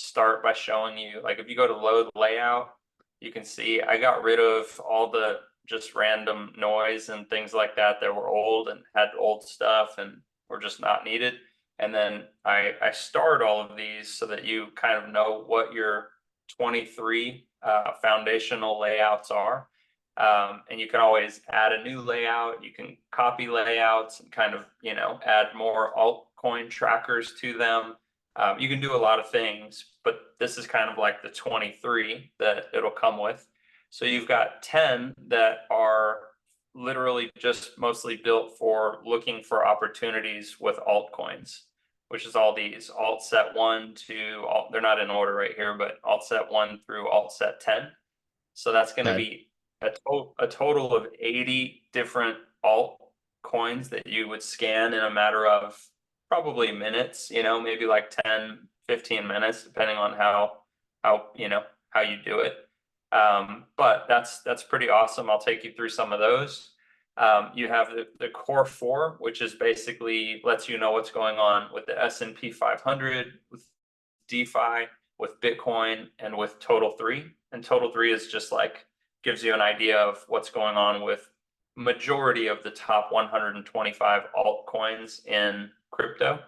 start by showing you, like if you go to load layout, you can see I got rid of all the just random noise and things like that that were old and had old stuff and were just not needed. And then I starred all of these so that you kind of know what your 23 foundational layouts are. And you can always add a new layout. You can copy layouts and kind of, add more altcoin trackers to them. You can do a lot of things, but this is kind of like the 23 that it'll come with. So you've got 10 that are literally just mostly built for looking for opportunities with altcoins, which is all these alt set 1 to alt, they're not in order right here, but alt set 1 through alt set 10. So that's going to be a total of 80 different altcoins that you would scan in a matter of probably minutes, maybe like 10, 15 minutes, depending on how you do it. But that's pretty awesome. I'll take you through some of those. You have the core 4, which is basically lets you know what's going on with the S&P 500, with DeFi, with Bitcoin, and with Total 3. And Total 3 is just like gives you an idea of what's going on with majority of the top 125 altcoins in crypto,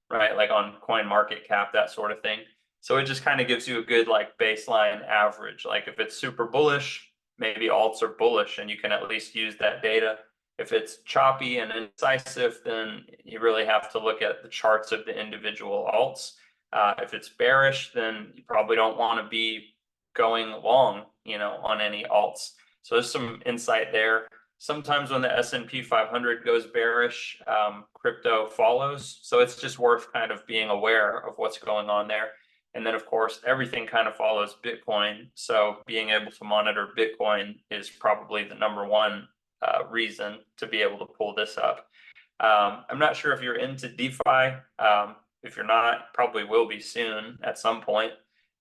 right? Like on coin market cap, that sort of thing. So it just kind of gives you a good like baseline average. Like if it's super bullish, maybe alts are bullish and you can at least use that data. If it's choppy and indecisive, then you really have to look at the charts of the individual alts. If it's bearish, then you probably don't want to be going long, on any alts. So there's some insight there. Sometimes when the S&P 500 goes bearish, crypto follows. So it's just worth kind of being aware of what's going on there. And then, of course, everything kind of follows Bitcoin. So being able to monitor Bitcoin is probably the number one reason to be able to pull this up. I'm not sure if you're into DeFi. If you're not, probably will be soon at some point.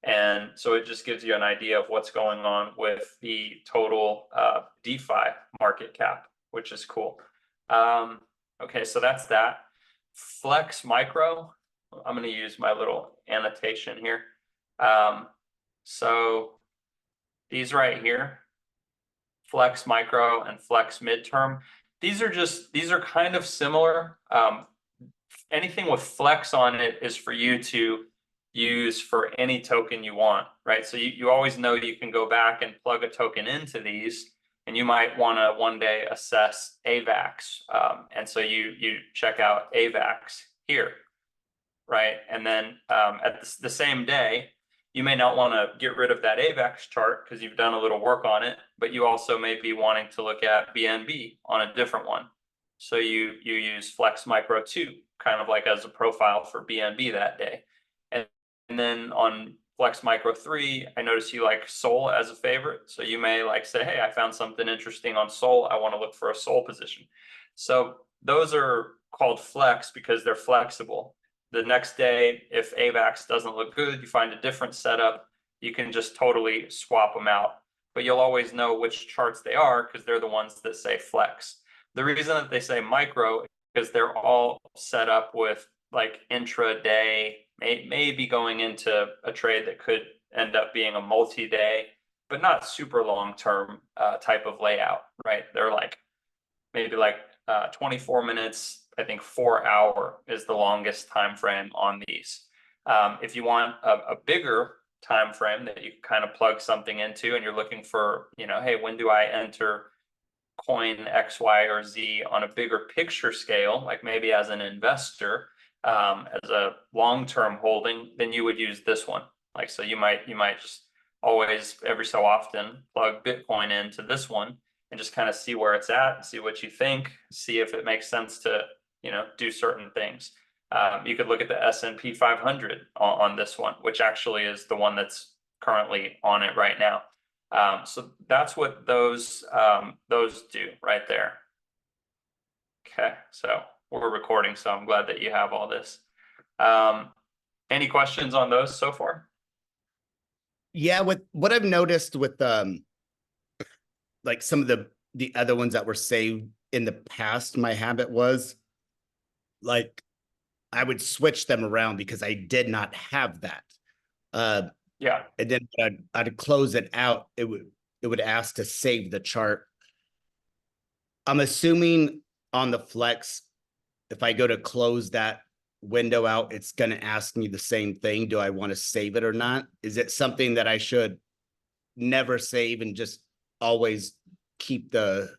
And so it just gives you an idea of what's going on with the total DeFi market cap, which is cool. Okay, so that's that. Flex Micro. I'm going to use my little annotation here. So these right here, Flex Micro and Flex Midterm, these are kind of similar. Anything with Flex on it is for you to use for any token you want, right? So you always know you can go back and plug a token into these, and you might want to one day assess AVAX. And so you check out AVAX here, right? And then at the same day, you may not want to get rid of that AVAX chart because you've done a little work on it, but you also may be wanting to look at BNB on a different one. So you use Flex Micro 2, kind of like as a profile for BNB that day. And then on Flex Micro 3, I notice you like Sol as a favorite. So you may like say, hey, I found something interesting on Sol. I want to look for a Sol position. So those are called Flex because they're flexible. The next day, if AVAX doesn't look good, you find a different setup, you can just totally swap them out. But you'll always know which charts they are because they're the ones that say Flex. The reason that they say micro is because they're all set up with like intraday, maybe going into a trade that could end up being a multi-day, but not super long-term type of layout, right? They're like maybe like 24 minutes. I think 4 hour is the longest time frame on these. If you want a bigger time frame that you kind of plug something into, and you're looking for, hey, when do I enter coin X, Y, or Z on a bigger picture scale, like maybe as an investor, as a long-term holding, then you would use this one. Like, so you might just always every so often plug Bitcoin into this one and just kind of see where it's at, see what you think, see if it makes sense to, do certain things. You could look at the S&P 500 on this one, which actually is the one that's currently on it right now. So that's what those do right there. Okay, so we're recording, so I'm glad that you have all this. Any questions on those so far? Yeah, with what I've noticed with like some of the other ones that were saved in the past, my habit was like I would switch them around because I did not have that. Yeah. And then I'd close it out. It would ask to save the chart. I'm assuming on the Flex, if I go to close that window out, it's going to ask me the same thing. Do I want to save it or not? Is it something that I should never save and just always keep the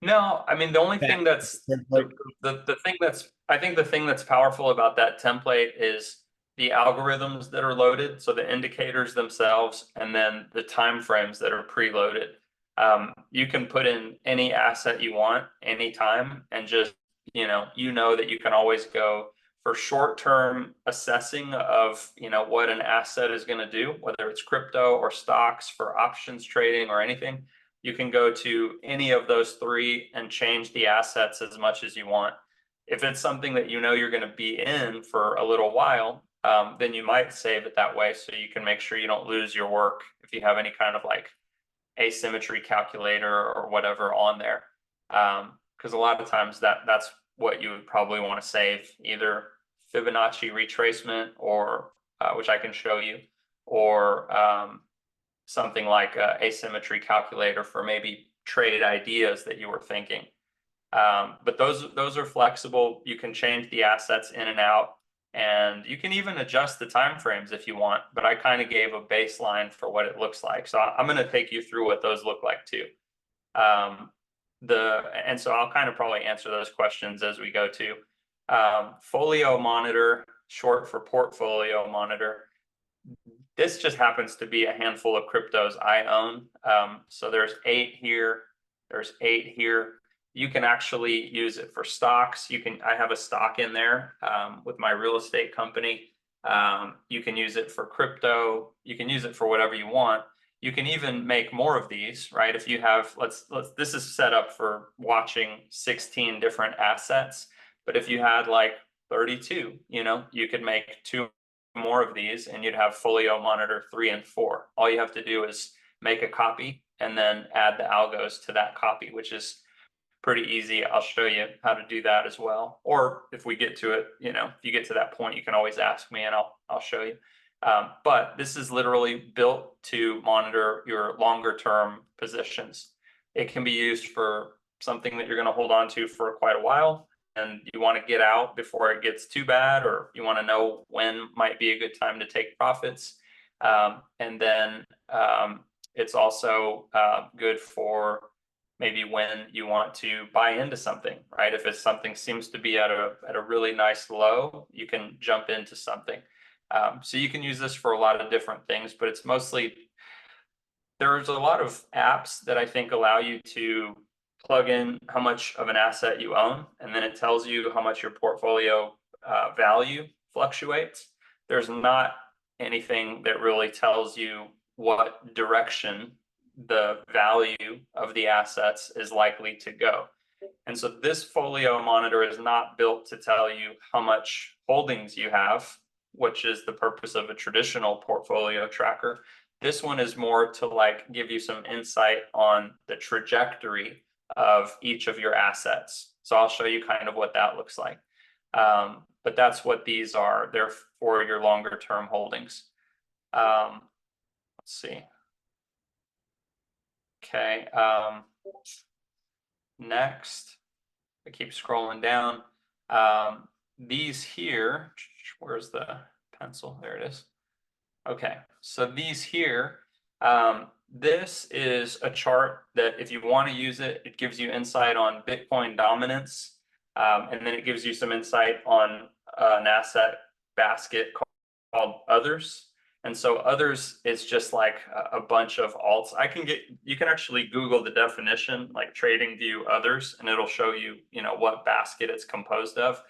No, I mean, the only back thing that's template? the thing that's I think the thing that's powerful about that template is the algorithms that are loaded, so the indicators themselves, and then the timeframes that are preloaded. You can put in any asset you want anytime, and just you know that you can always go for short-term assessing of what an asset is going to do, whether it's crypto or stocks, for options trading or anything. You can go to any of those three and change the assets as much as you want. If it's something that you know you're going to be in for a little while, then you might save it that way so you can make sure you don't lose your work if you have any kind of like asymmetry calculator or whatever on there. Because a lot of times that's what you would probably want to save, either Fibonacci retracement or which I can show you, or something like a asymmetry calculator for maybe trade ideas that you were thinking. But those are flexible. You can change the assets in and out, and you can even adjust the timeframes if you want. But I kind of gave a baseline for what it looks like. So I'm going to take you through what those look like too. And so I'll kind of probably answer those questions as we go to. Folio monitor, short for portfolio monitor. This just happens to be a handful of cryptos I own. So there's 8 here. There's 8 here. You can actually use it for stocks. I have a stock in there with my real estate company. You can use it for crypto. You can use it for whatever you want. You can even make more of these, right? If you have, this is set up for watching 16 different assets. But if you had like 32, you could make 2 more of these and you'd have folio monitor 3 and 4. All you have to do is make a copy and then add the algos to that copy, which is pretty easy. I'll show you how to do that as well. Or if we get to it, if you get to that point, you can always ask me and I'll show you. But this is literally built to monitor your longer term positions. It can be used for something that you're going to hold on to for quite a while, and you want to get out before it gets too bad, or you want to know when might be a good time to take profits. And then it's also good for maybe when you want to buy into something, right? If it's something seems to be at a really nice low, you can jump into something. So you can use this for a lot of different things, but it's mostly, there's a lot of apps that I think allow you to plug in how much of an asset you own, and then it tells you how much your portfolio value fluctuates. There's not anything that really tells you what direction the value of the assets is likely to go. And so this folio monitor is not built to tell you how much holdings you have, which is the purpose of a traditional portfolio tracker. This one is more to like give you some insight on the trajectory of each of your assets. So I'll show you kind of what that looks like. But that's what these are. They're for your longer term holdings. Let's see. Okay. Next, I keep scrolling down. These here, where's the pencil? There it is. Okay, so these here, this is a chart that if you want to use it, it gives you insight on Bitcoin dominance, and then it gives you some insight on an asset basket called others. And so others is just like a bunch of alts. You can actually Google the definition, like TradingView others, and it'll show you, what basket it's composed of.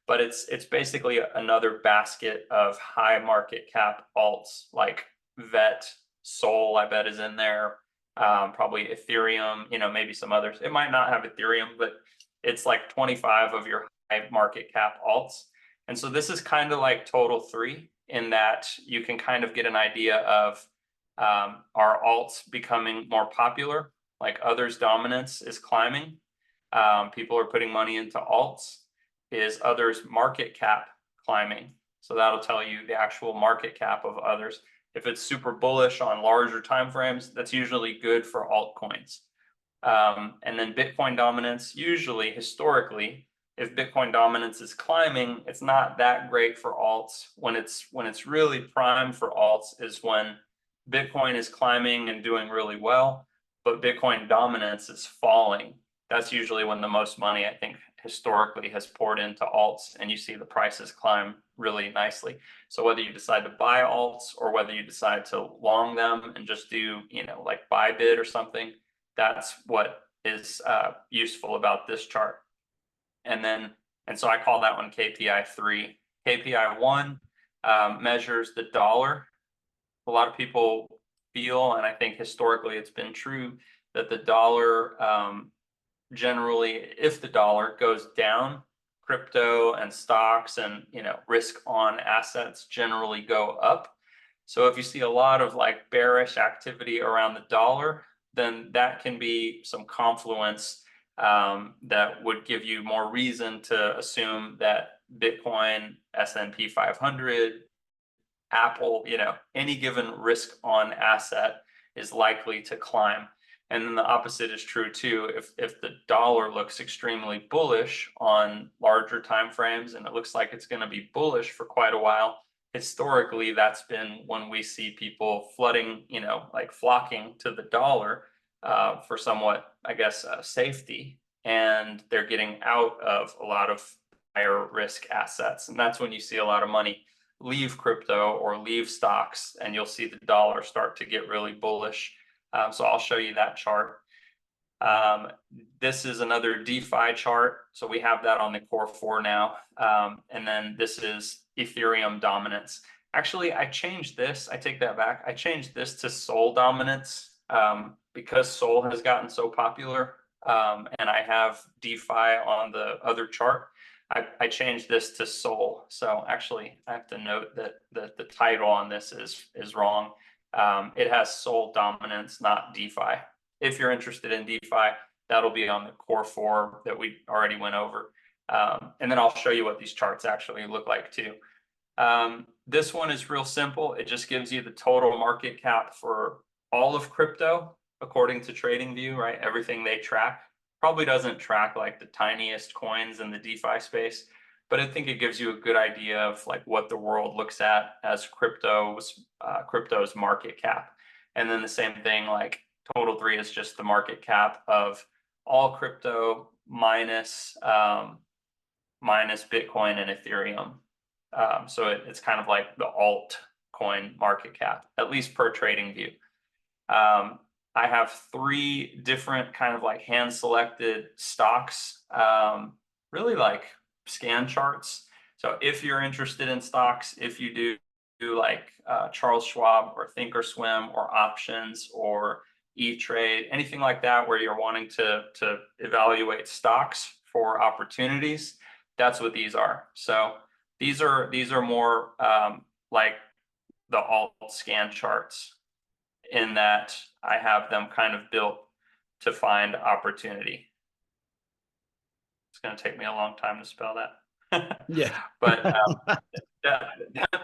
But it's basically another basket of high market cap alts, like VET, Sol, I bet is in there. Probably Ethereum, maybe some others. It might not have Ethereum, but it's like 25 of your high market cap alts. And so this is kind of like Total 3, in that you can kind of get an idea of are alts becoming more popular, like others dominance is climbing. People are putting money into alts. Is others market cap climbing? So that'll tell you the actual market cap of others. If it's super bullish on larger timeframes, that's usually good for altcoins. And then Bitcoin dominance, usually historically, if Bitcoin dominance is climbing, it's not that great for alts. When it's really prime for alts is when Bitcoin is climbing and doing really well, but Bitcoin dominance is falling. That's usually when the most money, I think, historically has poured into alts, and you see the prices climb really nicely. So whether you decide to buy alts or whether you decide to long them and just do, like buy bid or something, that's what is useful about this chart. And so I call that one KPI 3. KPI 1 measures the dollar. A lot of people feel, and I think historically it's been true, that the dollar generally, if the dollar goes down, crypto and stocks and risk on assets generally go up. So if you see a lot of like bearish activity around the dollar, then that can be some confluence that would give you more reason to assume that Bitcoin, S&P 500, Apple, any given risk on asset is likely to climb. And then the opposite is true too. If the dollar looks extremely bullish on larger timeframes, and it looks like it's going to be bullish for quite a while, historically that's been when we see people flooding, like flocking to the dollar for somewhat, I guess, safety, and they're getting out of a lot of higher risk assets. And that's when you see a lot of money leave crypto or leave stocks, and you'll see the dollar start to get really bullish. So I'll show you that chart. This is another DeFi chart. So we have that on the core 4 now. And then this is Ethereum dominance. Actually, I changed this. I take that back. I changed this to Sol dominance because Sol has gotten so popular. And I have DeFi on the other chart. I changed this to Sol. So actually, I have to note that the title on this is wrong. It has Sol dominance, not DeFi. If you're interested in DeFi, that'll be on the core 4 that we already went over. And then I'll show you what these charts actually look like too. This one is real simple. It just gives you the total market cap for all of crypto according to TradingView, right? Everything they track. Probably doesn't track like the tiniest coins in the DeFi space, but I think it gives you a good idea of like what the world looks at as crypto's market cap. And then the same thing, like total 3 is just the market cap of all crypto minus Bitcoin and Ethereum. So it's kind of like the altcoin market cap, at least per TradingView. I have 3 different kind of like hand selected stocks, really like scan charts. So if you're interested in stocks, if you do like Charles Schwab or Thinkorswim or options or E-Trade, anything like that, where you're wanting to evaluate stocks for opportunities, that's what these are. So these are more like the alt scan charts, in that I have them kind of built to find opportunity. It's going to take me a long time to spell that. Yeah. But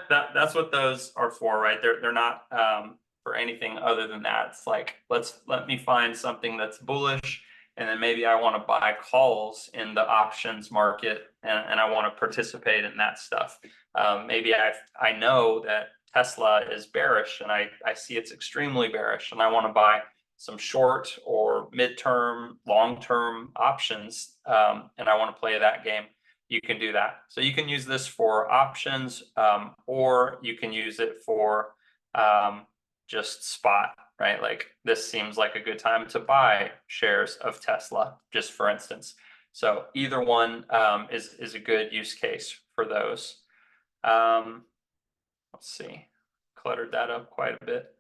that's what those are for, right? They're not for anything other than that. It's like, let me find something that's bullish, and then maybe I want to buy calls in the options market, and I want to participate in that stuff. Maybe I know that Tesla is bearish, and I see it's extremely bearish, and I want to buy some short or midterm, long-term options, and I want to play that game. You can do that. So you can use this for options, or you can use it for just spot, right? Like this seems like a good time to buy shares of Tesla, just for instance. So either one is a good use case for those. Let's see, cluttered that up quite a bit.